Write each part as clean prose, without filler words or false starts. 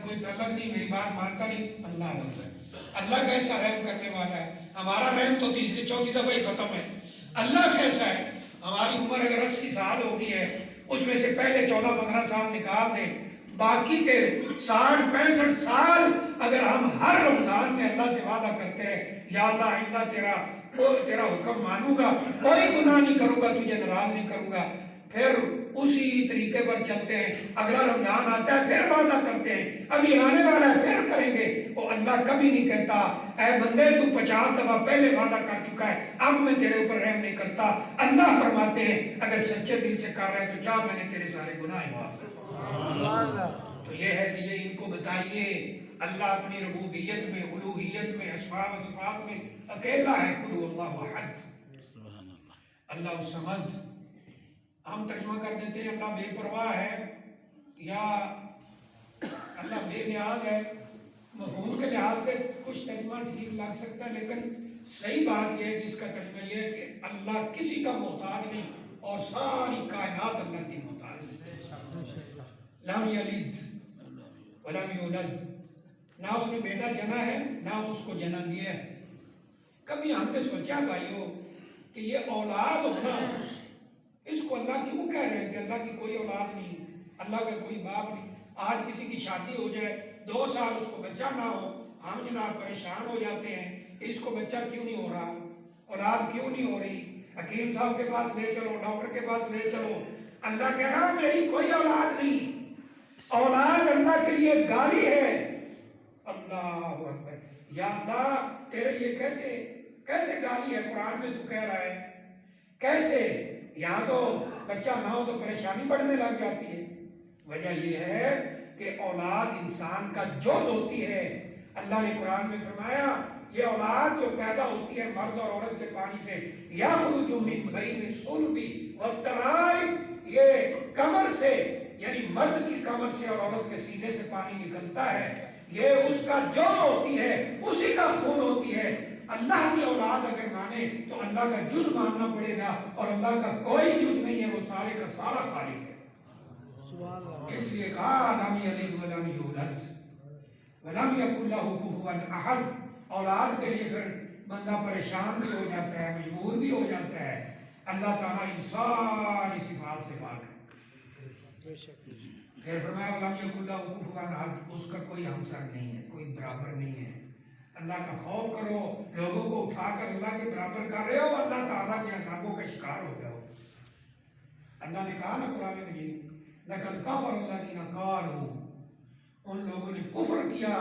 کوئی تعلق نہیں، میری بات مانتا نہیں، اللہ ہوتا ہے۔ اللہ کیسا رحم کرنے والا ہے، ہمارا رحم تو تیسری چوتھی دفعہ ہی ختم ہے۔ اللہ کیسا ہے، ہماری عمر اگر 80 سال ہو گئی ہے، اس میں سے پہلے 14-15 سال نکال دیں، باقی کے 60-65 سال اگر ہم ہر رمضان میں اللہ سے وعدہ کرتے ہیں یا اللہ آئندہ تیرا حکم مانوں گا، کوئی گناہ نہیں کروں گا، تجھے ناراض نہیں کروں گا، پھر اسی طریقے پر چلتے ہیں، اگلا رمضان آتا ہے پھر وعدہ کرتے ہیں ابھی آنے والا ہے پھر کریں گے، وہ اللہ کبھی نہیں کہتا اے بندے تو 50 دفعہ پہلے وعدہ کر چکا ہے، اب میں تیرے اوپر رحم نہیں کرتا۔ اللہ فرماتے ہیں اگر سچے دل سے کر رہے تو جا، میں نے تیرے سارے گناہ معاف کر دیا۔ تو یہ ہے کہ یہ ان کو بتائیے اللہ اپنی ربوبیت میں، الوہیت میں، اسماء و صفات میں اکیلا ہے، قل هو اللہ احد، اللہ الصمد۔ ہم ترجمہ کر دیتے ہیں اللہ بے پرواہ ہے یا اللہ بے نیاز ہے، مفہوم کے لحاظ سے کچھ ترجمہ ٹھیک لگ سکتا ہے، لیکن صحیح بات یہ ہے کہ اس کا ترجمہ یہ ہے کہ اللہ کسی کا محتاج نہیں اور ساری کائنات اللہ کی محتاج ہے۔ لم یلد ولم یولد، نہ اس نے بیٹا جنا ہے نہ اس کو جنا دیا ہے۔ کبھی ہم نے سوچا بھائیو کہ یہ اولاد ہونا، اس کو اللہ کیوں کہہ رہے ہیں کہ اللہ کی کوئی اولاد نہیں، اللہ کا کوئی باپ نہیں؟ آج کسی کی شادی ہو جائے 2 سال اس کو بچہ نہ ہو، ہم جناب پریشان ہو جاتے ہیں کہ اس کو بچہ کیوں نہیں ہو رہا، اولاد کیوں نہیں ہو رہی، حکیم صاحب کے پاس لے چلو، ڈاکٹر کے پاس لے چلو، اللہ کہہ رہا میری کوئی اولاد نہیں۔ اولاد اللہ کے لیے گالی ہے۔ اللہ اکبر، یا اللہ تیرے لیے کیسے گالی ہے؟ قرآن میں تو کہہ رہا ہے کیسے؟ یہاں تو بچہ نہ ہو تو پریشانی بڑھنے لگ جاتی ہے۔ وجہ یہ ہے کہ اولاد انسان کا جوز ہوتی ہے۔ اللہ نے قرآن میں فرمایا یہ اولاد جو پیدا ہوتی ہے مرد اور عورت کے پانی سے، یخرج من بین الصلب والترائب، یہ کمر سے یعنی مرد کی کمر سے اور عورت کے سینے سے پانی نکلتا ہے، یہ اس کا جوز ہوتی ہے، اسی کا خون ہوتی ہے۔ اللہ کی اولاد اگر مانے تو اللہ کا جز ماننا پڑے گا، اور اللہ کا کوئی جز نہیں ہے، وہ سارے کا سارا خالق ہے۔ اس لیے کہا لم یلد ولم یولد ولم یکن لہ کفوا احد۔ اولاد کے لیے پھر بندہ پریشان بھی ہو جاتا ہے، مجبور بھی ہو جاتا ہے۔ اللہ تعالیٰ ان ساری صفات سے پاک ہے۔ پھر فرمایا ولم یکن لہ کفوا احد، اس کا کوئی ہمسر نہیں ہے، کوئی برابر نہیں ہے۔ اللہ کا خوف کرو، لوگوں کو اٹھا کر اللہ کے برابر کر رہے ہو، اللہ تعالیٰ کے عذابوں کا شکار ہو جاؤ۔ اللہ نے کہا نا قرآن مجید لَقَدْ كَفَرَ الَّذِينَ قَالُوا، ان لوگوں نے کفر کیا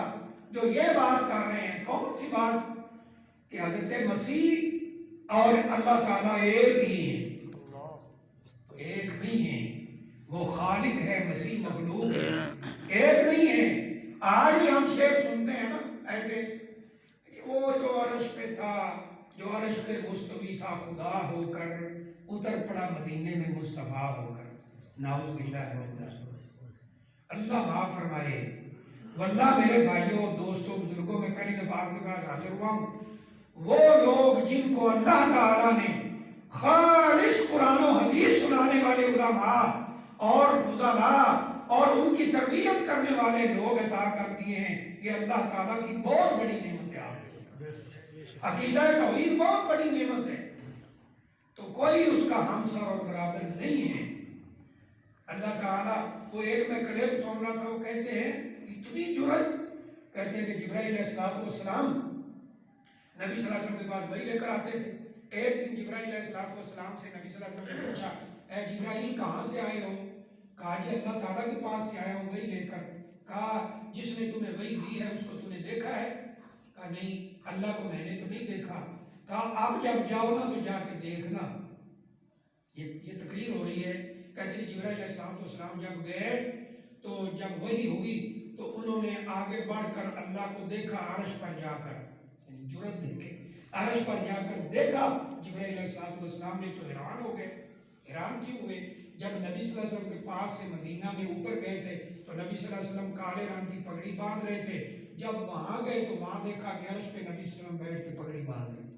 جو یہ بات کر رہے ہیں۔ کون سی بات؟ کہ حضرت مسیح اور اللہ تعالیٰ ایک ہی ہیں، ایک نہیں ہیں، وہ خالق ہے، مسیح مخلوق ہے، ایک نہیں ہے۔ آج بھی ہم شعر سنتے ہیں نا ایسے، وہ جو عرش پہ تھا، جو عرش پہ مستوی تھا خدا ہو کر، اتر پڑا مدینے میں مصطفیٰ ہو کر، نعوذ باللہ من ذالک۔ اللہ معاف فرمائے۔ واللہ میرے بھائیوں دوستوں بزرگوں، میں پہلی دفعہ آپ کے پاس حاضر ہوا ہوں، وہ لوگ جن کو اللہ تعالیٰ نے خالص قرآن و حدیث سنانے والے علماء اور فضلاء اور ان کی تربیت کرنے والے لوگ عطا کر دیے ہیں، یہ اللہ تعالیٰ کی بہت بڑی نعمت ہے۔ آپ عقیدہ توحید بہت بڑی نعمت ہے، تو کوئی اس کا ہمسر اور برابر نہیں ہے۔ اللہ تعالیٰ، وہ ایک میں کلیم سن رہا تھا، وہ کہتے ہیں اتنی جرت، کہتے ہیں کہ جبرائیل علیہ السلام نبی صلی اللہ علیہ وسلم کے پاس وحی لے کر آتے تھے۔ ایک دن جبرائیل علیہ السلام سے نبی صلی اللہ علیہ وسلم نے پوچھا اے جبرائیل کہاں سے آئے ہو؟ کہا جی اللہ تعالیٰ کے پاس سے آیا ہوں وحی لے کر۔ کہا جس نے تمہیں وحی دی ہے اس کو تم نے دیکھا ہے؟ کہا نہیں اللہ کو میں نے تو نہیں دیکھا۔ کہا اب جب جاؤ نا تو جا کے دیکھنا۔ یہ تقریر ہو رہی ہے۔ کہتے ہیں جبرائیل علیہ السلام جب گئے تو جب وحی ہوئی تو انہوں نے آگے بڑھ کر اللہ کو دیکھا عرش پر جا کر، یعنی جرت دیکھے، عرش پر جا کر دیکھا جبرائیل علیہ السلام نے تو حیران ہو گئے۔ حیران کیوں ہوئے؟ جب نبی صلی اللہ علیہ وسلم کے پاس سے مدینہ میں اوپر گئے تھے تو نبی صلی اللہ علیہ وسلم کالے رنگ کی پگڑی باندھ رہے تھے، جب وہاں گئے تو وہاں دیکھا کہ عرش پہ نبی صلی اللہ علیہ وسلم بیٹھ کے پگڑی باندھ رہے تھے۔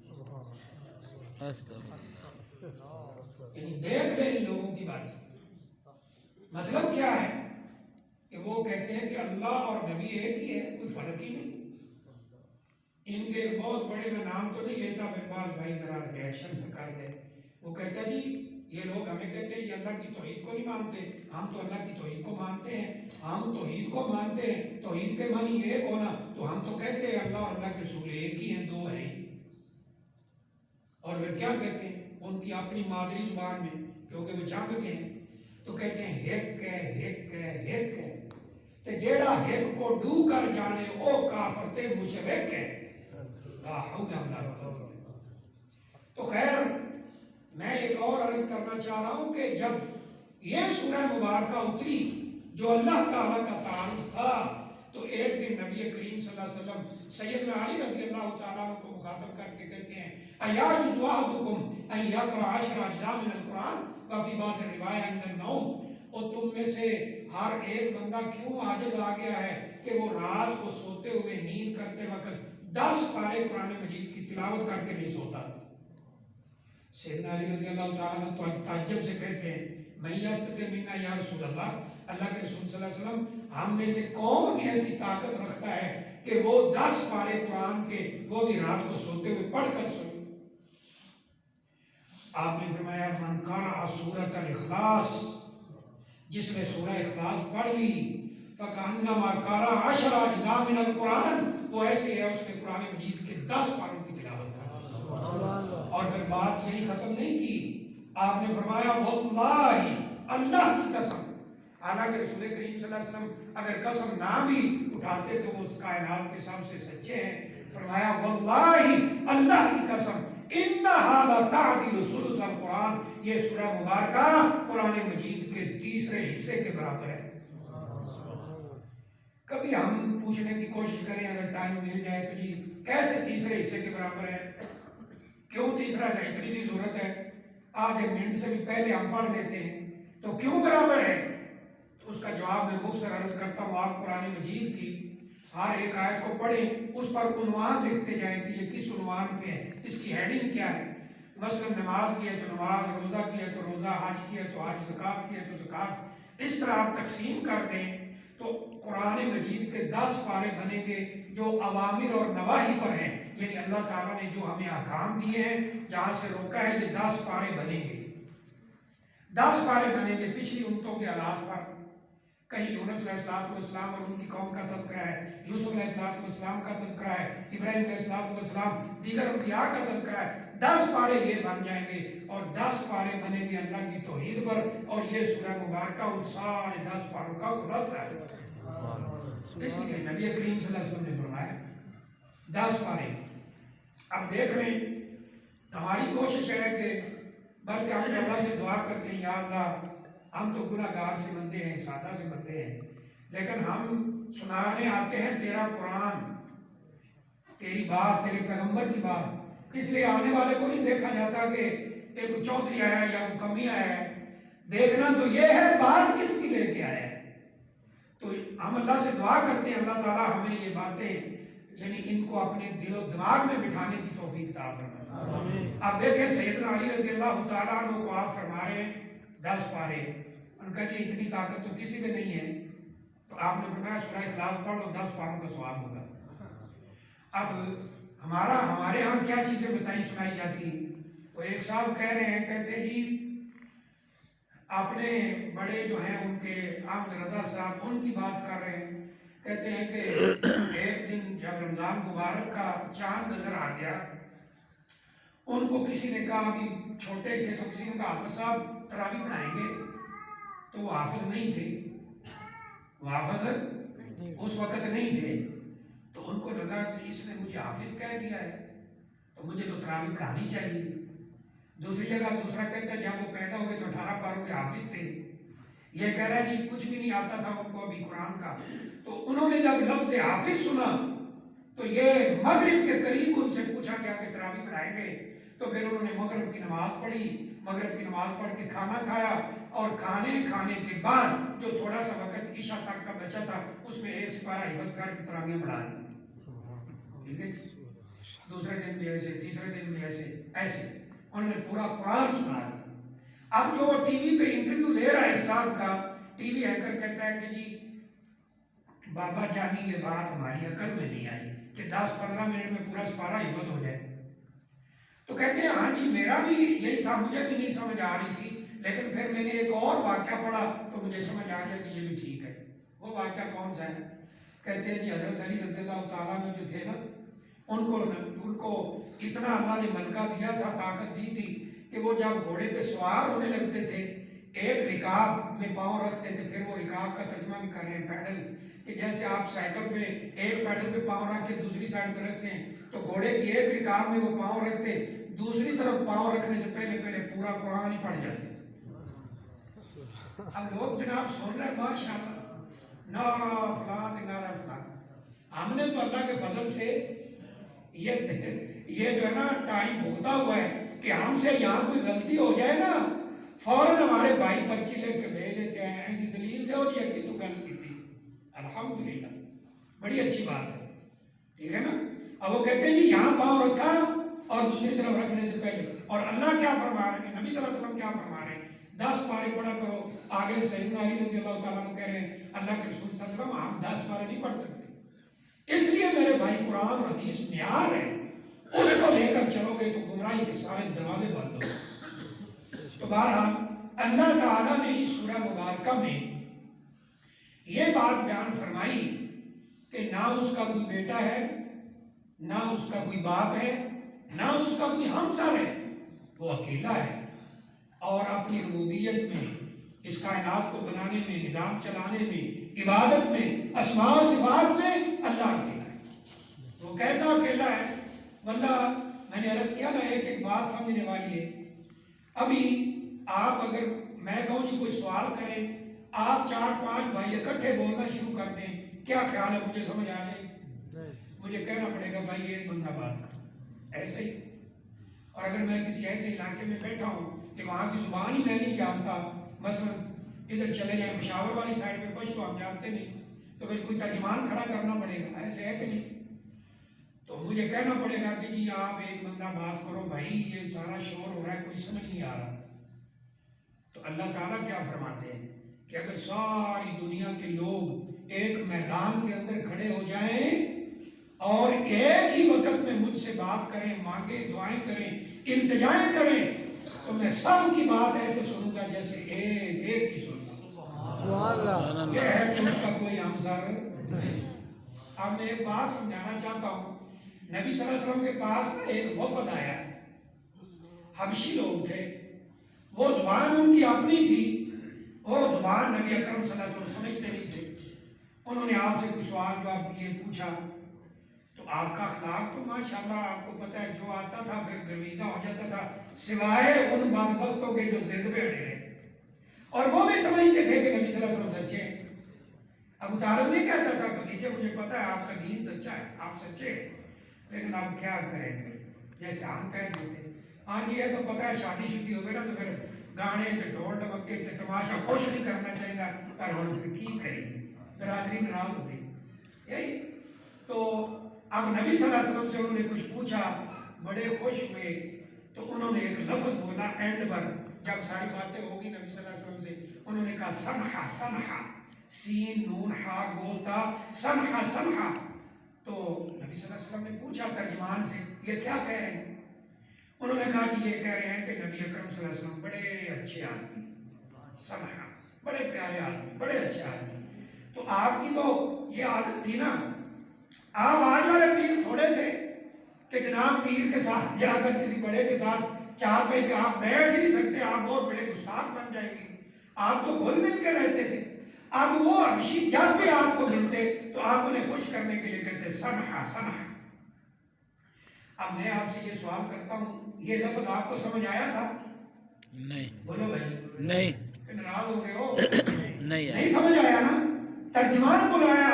یعنی دیکھ لیں ان لوگوں کی بات۔ مطلب کیا ہے کہ وہ کہتے ہیں کہ اللہ اور نبی ایک ہی ہے، کوئی فرق ہی نہیں۔ ان کے بہت بڑے، میں نام تو نہیں لیتا، میرے پاس بھائی ذرا ریئیکشن کر دے، وہ کہتا ہے جی یہ لوگ ہمیں کہتے ہیں یہ اللہ کی توحید کو نہیں مانتے، ہم تو اللہ کی توحید کو مانتے ہیں، ہم توحید کو مانتے ہیں، توحید کے معنی ایک ہونا، تو ہم تو کہتے ہیں اللہ اور اللہ کے رسول ایک ہی ہیں، دو ہیں۔ اور وہ کیا کہتے ہیں ان کی اپنی مادری زبان میں، کیونکہ وہ جنگ کے ہیں، تو کہتے ہیں ہک ہے، ہک ہے، ہک ہے، تے جیڑا ہک کو ڈو کر جانے او کافر تے مشرک ہے۔ لا حول ولا قوت۔ تو خیر میں ایک اور عرض کرنا چاہ رہا ہوں کہ جب یہ سورہ مبارکہ اتری جو اللہ تعالیٰ کا تعارف تھا، تو ایک دن نبی کریم صلی اللہ علیہ وسلم سیدنا علی رضی اللہ تعالیٰ عنہ کو مخاطب کر کے کہتے ہیں اَيَعْجِزُ أَحَدُكُمْ أَن يَقْرَأَ 10 أَجْزَاء مِنَ الْقُرْآنِ وَفِي بَعْضِ الرِّوَايَةِ عِندَ النَّوْمِ۔ اور تم میں سے ہر ایک بندہ کیوں عاجز آ گیا ہے کہ وہ رات کو سوتے ہوئے نیند کرتے وقت 10 پارے قرآن مجید کی تلاوت کر کے نہیں سوتا۔ سیدنا علی رضی اللہ تعالیٰ عنہ تعجب سے کہتے ہیں میں یستطیع منا یا رسول اللہ، اللہ کے رسول صلی اللہ علیہ وسلم ہم میں سے کون ایسی طاقت رکھتا ہے کہ وہ 10 پارے قرآن کے وہ بھی رات کو سوتے ہوئے پڑھ کر سوئے۔ آپ نے فرمایا من قرأ سورۃ الاخلاص، جس نے سورہ اخلاص پڑھ لی فکأنما قرأ 10 أجزاء من القرآن، وہ ایسے ہے اس نے قرآن مجید کے 10 پاروں کی تلاوت کر۔ اور پھر بات یہی ختم نہیں کی، آپ نے فرمایا واللہ، اللہ کی قسم، حالانکہ رسول کریم صلی اللہ علیہ وسلم اگر قسم نہ بھی اٹھاتے تو وہ اس کائنات کے سب سے سچے ہیں، فرمایا واللہ، اللہ کی قسم، انہا لتعدل ثلث القرآن، یہ سورہ مبارکہ قرآن مجید کے تیسرے حصے کے برابر ہے۔ کبھی ہم پوچھنے کی کوشش کریں اگر ٹائم مل جائے تو جی کیسے تیسرے حصے کے برابر ہے، کیوں تیسرا ہے، اتنی سی صورت ہے، آدھے منٹ سے بھی پہلے ہم پڑھ لیتے ہیں، تو کیوں برابر ہے؟ تو اس کا جواب میں مختصر عرض کرتا ہوں، آپ قرآن مجید کی ہر ایک آیت کو پڑھیں، اس پر عنوان لکھتے جائیں کہ یہ کس عنوان پہ ہے، اس کی ہیڈنگ کیا ہے۔ مثلا نماز کی ہے تو نماز، روزہ کی ہے تو روزہ، حج کی ہے تو حج، زکوٰۃ کی ہے تو زکوٰۃ، اس طرح آپ تقسیم کر دیں تو قرآن مجید کے 10 پارے بنیں گے جو اوامر اور نواہی پر ہیں، یعنی اللہ تعالیٰ نے جو ہمیں احکام دیے ہیں جہاں سے روکا ہے، یہ 10 پارے بنیں گے۔ 10 پارے بنیں گے پچھلی امتوں کے حالات پر، کہیں یونس علیہ السلام اور ان کی قوم کا تذکرہ ہے، یوسف علیہ السلام کا تذکرہ ہے، ابراہیم علیہ السلام، دیگر انبیاء کا تذکرہ ہے۔ 10 پارے یہ بن جائیں گے اور 10 پارے بنیں گے اللہ کی توحید پر، اور یہ سورہ مبارکہ ان سارے 10 پاروں کا خلاصہ ہے۔ اس لیے نبی کریم صلی اللہ علیہ وسلم نے فرمایا 10 پارے۔ اب دیکھ لیں، ہماری کوشش ہے کہ بلکہ ہم اللہ سے دعا کرتے ہیں یا اللہ ہم تو گناہ گار سے بندے ہیں، سادہ سے بندے ہیں، لیکن ہم سنانے آتے ہیں تیرا قرآن، تیری بات، تیرے پیغمبر کی بات، اس لیے آنے والے کو نہیں دیکھا جاتا کہ ایک چودھری آیا ہے یا کوئی کمی آیا ہے، دیکھنا تو یہ ہے بات کس کی لے کے آیا ہے۔ تو ہم اللہ سے دعا کرتے ہیں اللہ تعالیٰ ہمیں یہ باتیں یعنی ان کو اپنے دل و دماغ میں بٹھانے کی توفیق عطا فرمائے۔ اب دیکھیں سیدنا علی رضی اللہ تعالیٰ عنہ کو آپ فرما رہے ہیں 10 پارے، ان کا جی اتنی طاقت تو کسی میں نہیں ہے، تو آپ نے فرمایا سورہ اخلاص پڑھ لو 10 پاروں کا ثواب ہوگا۔ اب ہمارے ہاں کیا چیزیں بتائی سنائی جاتی ہیں، وہ ایک صاحب کہہ رہے ہیں، کہتے ہیں جی اپنے بڑے جو ہیں ان کے احمد رضا صاحب ان کی بات کر رہے ہیں، کہتے ہیں کہ ایک دن جب رمضان مبارک کا چاند نظر آ گیا، ان کو کسی نے کہا، ابھی چھوٹے تھے تو کسی نے کہا حافظ صاحب تراویح پڑھائیں گے، تو وہ حافظ نہیں تھے، وہ حافظ اس وقت نہیں تھے، تو ان کو لگا کہ اس نے مجھے حافظ کہہ دیا ہے تو مجھے تو تراویح پڑھانی چاہیے۔ دوسری جگہ دوسرا کہتا ہے جب وہ پیدا ہوئے تو 18 پاروں کے حافظ تھے، یہ کہہ رہا ہے جی کچھ بھی نہیں آتا تھا ان کو ابھی قرآن کا، تو انہوں نے جب لفظ حافظ سنا تو یہ مغرب کے قریب ان سے پوچھا گیا کہ تراویح پڑھائیں گے، تو پھر انہوں نے مغرب کی نماز پڑھی، مغرب کی نماز پڑھ کے کھانا کھایا، اور کھانے کے بعد جو تھوڑا سا وقت عشاء تک کا بچا تھا اس میں 1 سپارہ حفظ کر کے تراویح پڑھا دی، ٹھیک ہے، دوسرے دن بھی ایسے، تیسرے دن بھی ایسے انہوں نے پورا قرآن سنا دیا۔ اب جو وہ ٹی وی پہ انٹرویو لے رہا ہے صاحب کا، ٹی وی اینکر کہتا ہے کہ جی بابا جانی یہ بات ہماری عقل میں نہیں آئی کہ 10-15 منٹ میں پورا سپارہ حفظ ہو جائے. تو کہتے ہیں ہاں جی میرا بھی یہی تھا, مجھے بھی نہیں سمجھ آ رہی تھی, لیکن پھر میں نے ایک اور واقعہ پڑھا تو مجھے سمجھ آ گیا کہ یہ بھی ٹھیک ہے. وہ واقعہ کون سا ہے؟ کہتے ہیں جی حضرت علی رضی اللہ تعالیٰ نے جو تھے نا, ان کو اتنا اللہ نے ملکہ دیا تھا, طاقت دی تھی کہ وہ جب گھوڑے پہ سوار ہونے لگتے تھے ایک رکاب میں پاؤں رکھتے تھے. پھر وہ رکاب کا ترجمہ بھی کر رہے ہیں پیڈل, کہ جیسے آپ سائیکل پہ ایک پیڈل پہ پاؤں رکھ کے دوسری سائڈ پہ رکھتے ہیں, تو گھوڑے کی ایک رکاب میں وہ پاؤں رکھتے, دوسری طرف پاؤں رکھنے سے پہلے پورا قرآن ہی پڑھ جاتے تھے. اب لوگ جناب سن رہے ہیں ماشاءاللہ, نعرہ فلان نعرہ فلان. ہم نے تو اللہ کے فضل سے یہ جو ہے نا ٹائم بھوگتا ہوا ہے کہ ہم سے یہاں کوئی غلطی ہو جائے نا فوراً ہمارے بھائی پرچی لے کے بھیج دیتے ہیں, ایسی دلیل دو جی کہ تو غلطی تھی. الحمدللہ بڑی اچھی بات ہے, ٹھیک ہے نا. اب وہ کہتے ہیں جی یہاں پاؤں رکھا اور دوسری طرف رکھنے سے پہلے, اور اللہ کیا فرما رہے ہیں, نبی صلی اللہ علیہ وسلم کیا فرما رہے ہیں, 10 پارے پڑھا کرو. آگے سیدنا علی رضی اللہ تعالیٰ عنہ کہہ رہے ہیں اللہ کے رسول صلی اللہ علیہ وسلم ہم 10 پارے نہیں پڑھ سکتے, اس لیے میرے بھائی قرآن اور حدیث معیار ہے, اس کو لے کر چلو گے تو گمراہی کے سارے دروازے بند ہو. تو بہرحال اللہ تعالیٰ نے اس سورہ مبارکہ میں یہ بات بیان فرمائی کہ نہ اس کا کوئی بیٹا ہے, نہ اس کا کوئی باپ ہے, نہ اس کا کوئی ہمسر ہے, وہ اکیلا ہے, اور اپنی ربوبیت میں, اس کائنات کو بنانے میں, نظام چلانے میں, عبادت میں, اسماء و صفات میں اللہ اکیلا ہے. وہ کیسا اکیلا ہے؟ واللہ میں نے عرض کیا نا ایک بات سمجھنے والی ہے. ابھی آپ اگر میں کہوں جی کوئی سوال کریں, آپ 4-5 بھائی اکٹھے بولنا شروع کر دیں, کیا خیال ہے مجھے سمجھ آ جائے؟ مجھے کہنا پڑے گا بھائی ایک بندہ بات کر, ایسے ہی. اور اگر میں کسی ایسے علاقے میں بیٹھا ہوں کہ وہاں کی زبان ہی میں نہیں جانتا, مثلا ادھر چلے جائیں پشاور والی سائڈ پہ پشتو ہم جانتے نہیں, تو پھر کوئی ترجمان کھڑا کرنا پڑے گا, ایسے ہے کہ نہیں؟ تو مجھے کہنا پڑے گا کہ جی آپ ایک بندہ بات کرو بھائی, یہ سارا شور ہو رہا ہے, کوئی سمجھ نہیں آ رہا. تو اللہ تعالیٰ کیا فرماتے ہیں کہ اگر ساری دنیا کے لوگ ایک میدان کے اندر کھڑے ہو جائیں اور ایک ہی وقت میں مجھ سے بات کریں, مانگیں, دعائیں کریں, التجائیں کریں, تو میں سب کی بات ایسے سنوں گا جیسے ایک ایک کی سنوں. یہ ہے کہ اس کا کوئی ہمسر نہیں. اب میں ایک بات سمجھانا چاہتا ہوں. نبی صلی اللہ علیہ وسلم کے پاس ایک وفد آیا, حبشی لوگ تھے, وہ زبان ان کی اپنی تھی, وہ زبان نبی اکرم صلی اللہ علیہ وسلم سمجھتے نہیں تھے. انہوں نے آپ سے کچھ سوال جواب کیے, پوچھا, تو آپ کا اخلاق تو ماشاءاللہ آپ کو پتہ ہے جو آتا تھا پھر گرویدہ ہو جاتا تھا, سوائے ان بدبختوں کے جو ضد پہ اڑے رہے, اور وہ بھی سمجھتے تھے کہ نبی صلی اللہ علیہ وسلم سچے ہیں. ابو طالب نہیں کہتا تھا بھتیجے مجھے پتہ ہے آپ کا دین سچا ہے, آپ سچے ہیں, لیکن آپ کیا کریں گے, جیسے ہم کہہ دیتے ہاں جی یہ تو پتہ ہے شادی شدی ہو گئی نا تو پھر گانے کے ڈھول ڈمکے کے تماشا خوش نہیں کرنا چاہیے, پر ہم کی کریے, برادری ناراض ہو گئی. یہی تو اب نبی صلی اللہ علیہ وسلم سے انہوں نے کچھ پوچھا, بڑے خوش ہوئے, تو انہوں نے ایک لفظ بولا اینڈ پر, جب ساری باتیں ہوگی نبی صلی اللہ علیہ وسلم سے, انہوں نے کہا سمحا سمحا, سین نون ہا گولتا, سمحا سمحا. تو نبی صلی اللہ علیہ وسلم نے پوچھا ترجمان سے یہ کیا کہہ رہے ہیں؟ انہوں نے کہا کہ یہ کہہ رہے ہیں کہ نبی اکرم صلی اللہ علیہ وسلم بڑے اچھے آدمی, سمحا, بڑے پیارے آدمی, بڑے اچھے آدمی. تو آپ کی تو یہ عادت تھی نا, آپ آج والے پیر تھوڑے تھے کہ جناب پیر کے ساتھ جا کر کسی بڑے کے ساتھ چار پہ آپ بیٹھ ہی نہیں سکتے, آپ بہت بڑے گستاخ بن جائیں گے. آپ تو گھل مل کے رہتے تھے. اب وہ حبشی جب بھی آپ کو ملتے تو آپ انہیں خوش کرنے کے لیے کہتے سمحا سمحا. اب میں آپ سے یہ سوال کرتا ہوں, یہ لفظ آپ کو سمجھ آیا تھا؟ نہیں. بولو بھائی. نہیں. ناراض ہو گئے ہو؟ نہیں سمجھ آیا نا. ترجمان بلایا,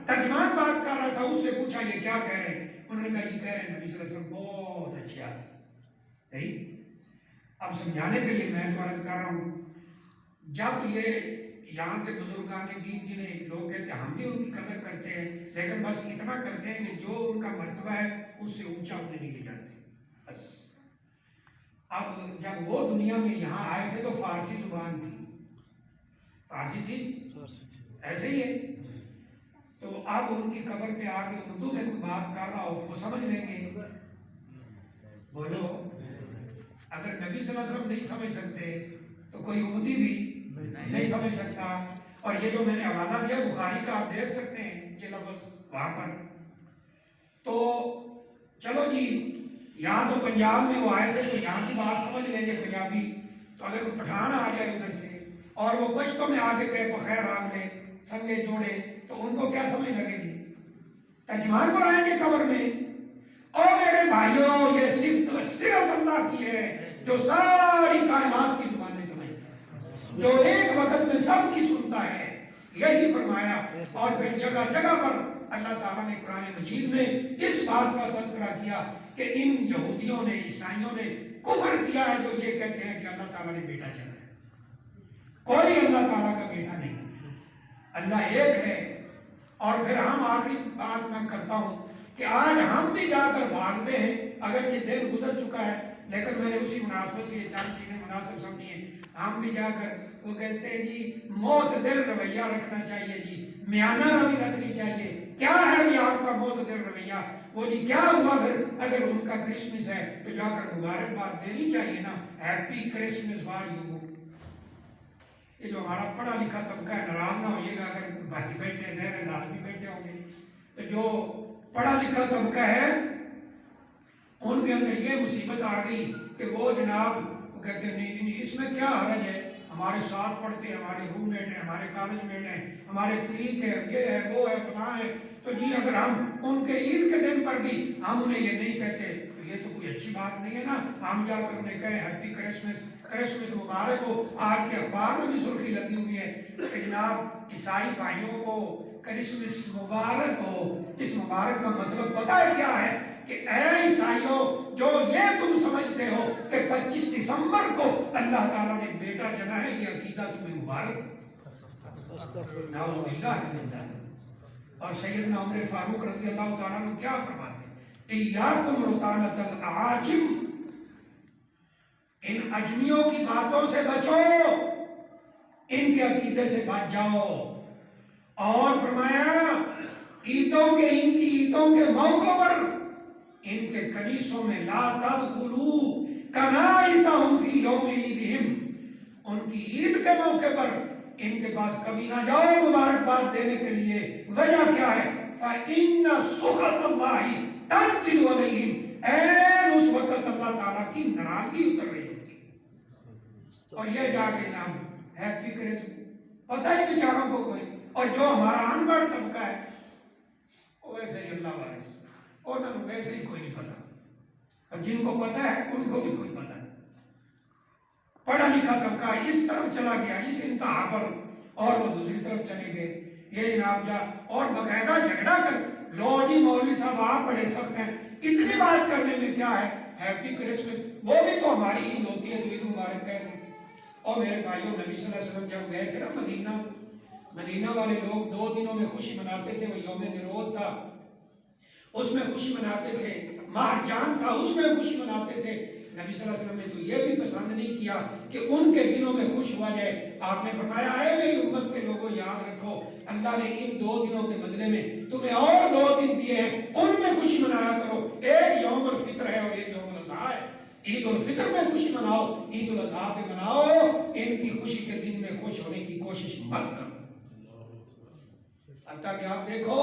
ترجمان بات کر رہا تھا, اس سے پوچھا یہ کیا کہہ رہے ہیں؟ انہوں نے کہا یہ کہہ رہے ہیں نبی صلی اللہ علیہ وسلم بہت اچھے آدمی. صحیح. اب سمجھانے کے لیے میں تو عرض کر رہا ہوں, جب یہ یہاں کے بزرگان دین جنہیں لوگ کہتے ہیں ہم بھی ان کی قدر کرتے ہیں, لیکن بس اتنا کرتے ہیں کہ جو ان کا مرتبہ ہے اس سے اونچا انہیں نہیں لے جاتے بس. اب جب وہ دنیا میں یہاں آئے تھے تو فارسی زبان تھی, فارسی تھی, ایسے ہی ہے. تو اب ان کی قبر پہ آ کے اردو میں کوئی بات کر رہا ہو تو وہ سمجھ لیں گے؟ بولو، اگر نبی صلی اللہ علیہ وسلم نہیں سمجھ سکتے تو کوئی امتی بھی نہیں سمجھ سکتا. اور یہ جو میں نے حوالہ دیا بخاری کا، آپ دیکھ سکتے ہیں یہ لفظ وہاں پر. تو چلو جی، یہاں تو پنجاب میں وہ آئے تھے تو یہاں کی بات سمجھ لیں گے پنجابی. تو اگر کوئی پٹھان آ جائے ادھر سے اور وہ پشتوں میں آ کے کہے بخیر آگ لے سنگے جوڑے، تو ان کو کیا سمجھ لگے گی؟ ترجمان بلائیں گے قبر میں. اور میرے بھائیوں، یہ صرف اللہ کی ہے جو ساری کائنات کی زبان نہیں سمجھتا، جو ایک وقت میں سب کی سنتا ہے. یہی فرمایا. اور پھر جگہ جگہ پر اللہ تعالیٰ نے قرآن مجید میں اس بات کا تذکرہ کیا کہ ان یہودیوں نے، عیسائیوں نے کفر کیا ہے جو یہ کہتے ہیں کہ اللہ تعالیٰ نے بیٹا چنا ہے. کوئی اللہ تعالیٰ کا بیٹا نہیں، اللہ ایک ہے. اور پھر ہم آخری بات میں کرتا ہوں کہ آج ہم بھی جا کر بھاگتے ہیں، اگر یہ دن گزر چکا ہے لیکن میں نے اسی مناسبت سے یہ چند چیزیں مناسب سمجھی ہیں. ہم بھی جا کر وہ کہتے ہیں جی معتدل رویہ رکھنا چاہیے، جی میانہ روی رکھنی چاہیے. کیا ہے بھی آپ کا معتدل رویہ؟ وہ جی کیا ہوا پھر اگر ان کا کرسمس ہے تو جا کر مبارکباد دینی چاہیے نا، ہیپی کرسمس فار یو. یہ جو ہمارا پڑھا لکھا طبقہ ہے، ناراض نہ ہوئیے گا اگر باقی بیٹھے زہر لال بھی بیٹھے ہوں گے، تو جو پڑھا لکھا طبقہ ہے ان کے اندر یہ مصیبت آ گئی کہ وہ جناب وہ کہتے ہیں نہیں اس میں کیا حرج ہے، ہمارے ساتھ پڑھتے ہیں، ہمارے روم میٹ ہیں، ہمارے کالج میٹ ہیں، ہمارے کلیگ ہے، یہ ہے وہ ہے فلاں ہے. تو جی اگر ہم ان کے عید کے دن پر بھی ہم انہیں یہ نہیں کہتے تو یہ تو کوئی اچھی بات نہیں ہے نا. ہم جا کر انہیں کہیں ہیپی کرسمس، کرسمس مبارک ہو. آج کے اخبار میں بھی سرخی لگی ہوئی ہے کہ جناب عیسائی بھائیوں کو کرسمس مبارک ہو. اس مبارک کا مطلب پتہ ہے کیا ہے؟ کہ اے عیسائیوں، جو یہ تم سمجھتے ہو کہ 25 دسمبر کو اللہ تعالیٰ نے بیٹا جنا ہے، یہ عقیدہ تمہیں مبارک ہو. نعوذ باللہ من ذالک. اور سیدنا عمر فاروق رضی اللہ تعالیٰ عنہ کیا فرماتے ہیں؟ ایاکم رطانۃ الاعاجم، ان اجمیوں کی باتوں سے بچو، ان کے عقیدے سے بچ جاؤ. اور فرمایا عیدوں کے، ان کی عیدوں کے موقع پر ان کے کنیسوں میں لا تدخلوا کنائسہم فی یوم عیدہم، ان کی عید کے موقع پر ان کے پاس کبھی نہ جاؤ مبارکباد دینے کے لیے. وجہ کیا ہے؟ فَإِنَّ سُخَطَ اللَّهِ تَنزِلُ عَلَيْهِمْ، این اس وقت اللہ تعالیٰ کی ناراضگی اتر رہی ہوتی ہے. اور یہ جا کے نام ہیپی کرسمس، پتہ ہی بیچاروں کو کوئی. اور جو ہمارا ان پڑھ طبقہ ہے وہ ویسے ہی اللہ وارث، اور نہ ویسے ہی کوئی نہیں پتا. اور جن کو پتا ہے ان کو بھی کوئی پتا نہیں. پڑھا لکھا طبقہ اس طرف چلا گیا اس انتہا پر، اور وہ دوسری طرف چلے گئے. یہ جناب جا اور باقاعدہ جھگڑا کر لو جی مولوی صاحب آپ بڑے سخت ہیں، اتنی بات کرنے میں کیا ہے؟ ہیپی کرسمس، وہ بھی تو ہماری عید ہوتی ہے تو عید مبارک کہہ دیں. اور میرے بھائیوں، نبی صلی اللہ علیہ وسلم جب گئے تھے نا مدینہ، مدینہ والے لوگ 2 دنوں میں خوشی مناتے تھے. وہ یوم نروز تھا اس میں خوشی مناتے تھے، ماہ جان تھا اس میں خوشی مناتے تھے. نبی صلی اللہ علیہ وسلم نے تو یہ بھی پسند نہیں کیا کہ ان کے دنوں میں خوش ہوا جائے. آپ نے فرمایا اے میری امت کے لوگوں یاد رکھو، اللہ نے ان 2 دنوں کے بدلے میں تمہیں اور 2 دن دیے ہیں، ان میں خوشی منایا کرو. ایک یوم الفطر ہے اور ایک یوم الاضحیٰ ہے. عید الفطر میں خوشی مناؤ، عید الاضحیٰ پہ مناؤ. ان کی خوشی کے دن میں خوش ہونے کی کوشش مت کرو. حتیٰ کہ آپ دیکھو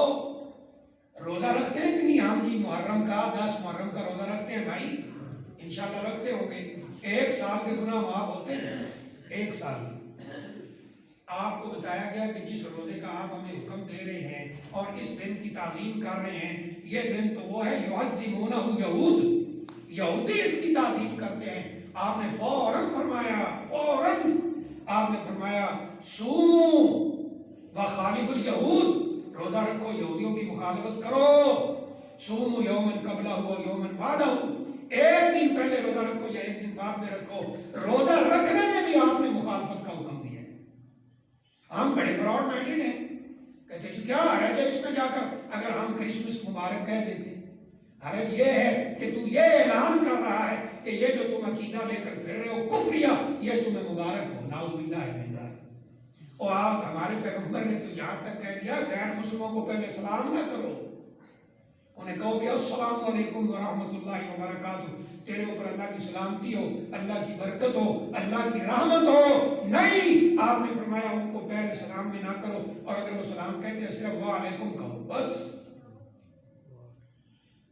روزہ رکھتے ہیں کہ نہیں؟ ہم جی محرم کا 10 محرم کا روزہ رکھتے ہیں بھائی، انشاءاللہ رکھتے ہوں گے. 1 سال کے گناہ معاف ہوتے ہیں. 1 سال آپ کو بتایا گیا کہ جس روزے کا آپ ہمیں حکم دے رہے ہیں اور اس دن کی تعظیم کر رہے ہیں، یہ دن تو وہ ہے یعظمونہ یہود، یہودی اس کی تعظیم کرتے ہیں. آپ نے فوراً فرمایا، فوراً آپ نے فرمایا صوموا وخالفوا الیہود، روزہ رکھو یہودیوں کی مخالفت کرو. صوموا یوماً قبلہ و یوماً بعدہ، ایک دن پہلے روزہ رکھو یا ایک دن بعد میں رکھو. روزہ رکھنے میں بھی آپ نے مخالفت کا حکم دیا ہے. ہم بڑے براڈ مائنڈڈ ہیں، کہتے جی کیا حرج ہے اس میں جا کر اگر ہم کرسمس مبارک کہہ دیتے. حرج یہ ہے کہ تو یہ اعلان کر رہا ہے کہ یہ جو تم عقیدہ لے کر پھر رہے ہو کفریہ، یہ تمہیں مبارک ہو. نعوذ باللہ من ذالک. اور آپ ہمارے پیغمبر نے تو یہاں تک کہہ دیا غیر مسلموں کو پہلے سلام نہ کرو، انہیں کہو کہ السلام علیکم ورحمۃ اللہ وبرکاتہ، تیرے اوپر اللہ کی سلامتی ہو، اللہ کی برکت ہو، اللہ کی رحمت ہو۔ نہیں، آپ نے فرمایا ان کو پہلے سلام میں نہ کرو، اور اگر وہ سلام کہتے ہیں صرف وعلیکم کہو بس۔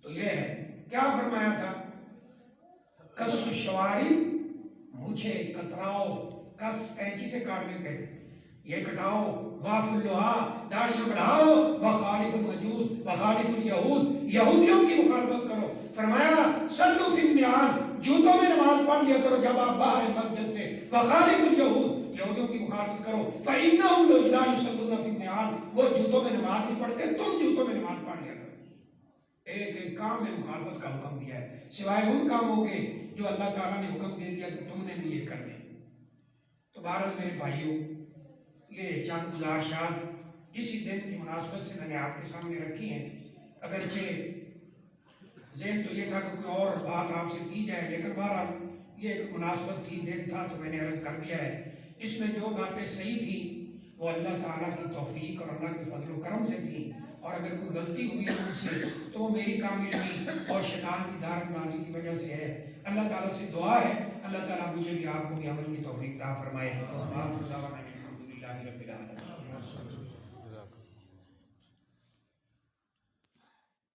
تو یہ ہے کیا فرمایا تھا؟ کس الشواری، مجھے کتراؤ، کس کینچی سے کاٹنے کہتے ہیں، یہ کٹاؤ، واف اللحا، داڑیاں بڑھاؤ، وخالف المجوس، وخالف الیہود، یہودیوں کی مخالفت کرو۔ فرمایا صلوا فی النعال، جوتوں میں نماز پڑھ لیا کرو جب آپ باہر مسجد سے، وخالف الیہود، یہودیوں کی مخالفت کرو، فإنہم لا یصلون فی النعال، وہ جوتوں میں نماز نہیں پڑھتے، تم جوتوں میں نماز پڑھ لیا کرو۔ ایک ایک کام میں مخالفت کا حکم دیا ہے، سوائے ان کاموں کے جو اللہ تعالیٰ نے حکم دے دیا کہ تم نے بھی یہ کرنے۔ تو بہرحال میرے بھائیوں، یہ چند گزارشات اسی دن کی مناسبت سے میں نے آپ کے سامنے رکھی ہیں۔ اگرچہ ذہن تو یہ تھا کہ کوئی اور بات آپ سے کی جائے، لیکن بہرحال یہ ایک مناسبت تھی، دن تھا، تو میں نے عرض کر دیا ہے۔ اس میں جو باتیں صحیح تھیں وہ اللہ تعالیٰ کی توفیق اور اللہ کے فضل و کرم سے تھیں، اور اگر کوئی غلطی ہوئی ہے مجھ سے تو وہ میری کامل نہیں اور شیطان کی دار اندازی کی وجہ سے ہے۔ اللہ تعالیٰ سے دعا ہے اللہ تعالیٰ مجھے بھی آپ کو بھی عمل کی توفیق عطا فرمائے۔ الحمدللہ رب العالمین۔